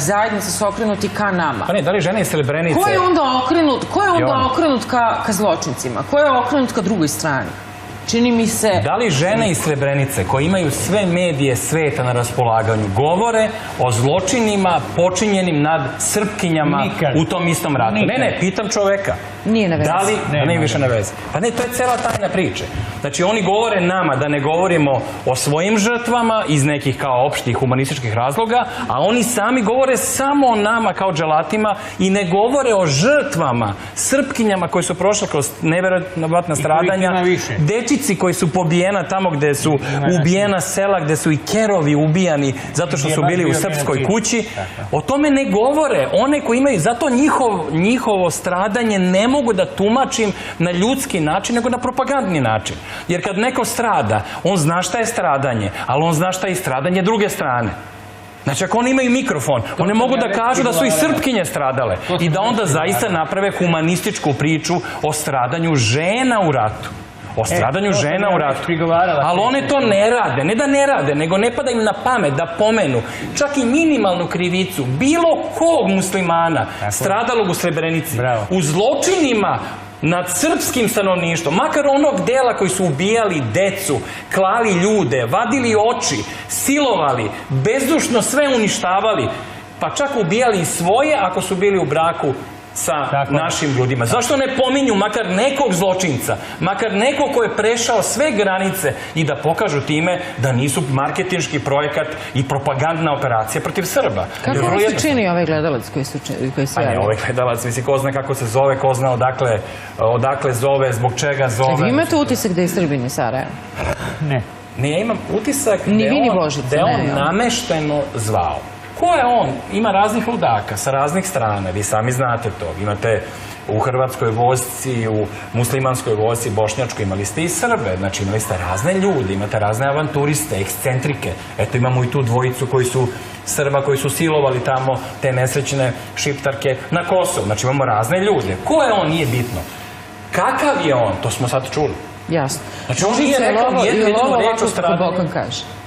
zajednica su okrenuti ka nama. Pa ne, da li žene iz Srebrenice... Ko je onda okrenut ka zločincima? Ko je okrenut ka drugoj strani? Čini mi se... Da li žene iz Srebrenice, koje imaju sve medije sveta na raspolaganju, govore o zločinima počinjenim nad Srpkinjama u tom istom ratu? Ne, pitam čoveka. Nije na vezi. Da li... Ne, više na vezi. Pa ne, to je cela tajna priče. Znači, oni govore nama da ne govorimo o svojim žrtvama iz nekih kao opštih humanističkih razloga, a oni sami govore samo o nama kao dželatima i ne govore o žrtvama, Srpkinjama koje su prošle kroz neverovatna stradanja, dečici koji su pobijena tamo gde su ubijena sela, gde su i kerovi ubijani zato što su bili u srpskoj kući. O tome ne govore. One koji imaju, zato njihovo stradanje ne mogu da tumačim na ljudski način, nego na propagandni način. Jer kad neko strada, on zna šta je stradanje, ali on zna šta je i stradanje druge strane. Znači, ako oni imaju mikrofon, one mogu da kažu da su i Srpkinje stradale i da onda zaista naprave humanističku priču o stradanju žena u ratu. O stradanju žena u ratu. Ali one to ne rade. Ne da ne rade, nego ne pada im na pamet da pomenu čak i minimalnu krivicu bilo kog muslimana stradalog u Srebrenici. U zločinima nad srpskim stanovništvom, makar onog dela koji su ubijali decu, klali ljude, vadili oči, silovali, bezdušno sve uništavali, pa čak ubijali i svoje ako su bili u braku sa našim ljudima. Zašto ne pominju makar nekog zločinca, makar nekog ko je prešao sve granice i da pokažu time da nisu marketinški projekat i propagandna operacija protiv Srba? Kako vam se čini ovaj gledalac koji se javio? Ovaj gledalac, misli, ko zna kako se zove, ko zna odakle zove, zbog čega zove. Vi imate utisak da je Srbin iz Sarajeva? Ne. Ne, ja imam utisak da je on namešteno zvao. Ko je on? Ima raznih ludaka sa raznih strana, vi sami znate to. Imate u hrvatskoj vojsci, u muslimanskoj vojsci, bošnjačkoj, imali ste i Srbe, znači imali ste razne ljude, imate razne avanturiste, ekscentrike. Eto, imamo i tu dvojicu koji su Srba, koji su silovali tamo te nesrećne šiptarke na Kosovu. Znači imamo razne ljude. Ko je on? Nije bitno. Kakav je on? To smo sad čuli. Jasno. Znači on nije rekao nijednu reč o stradanju.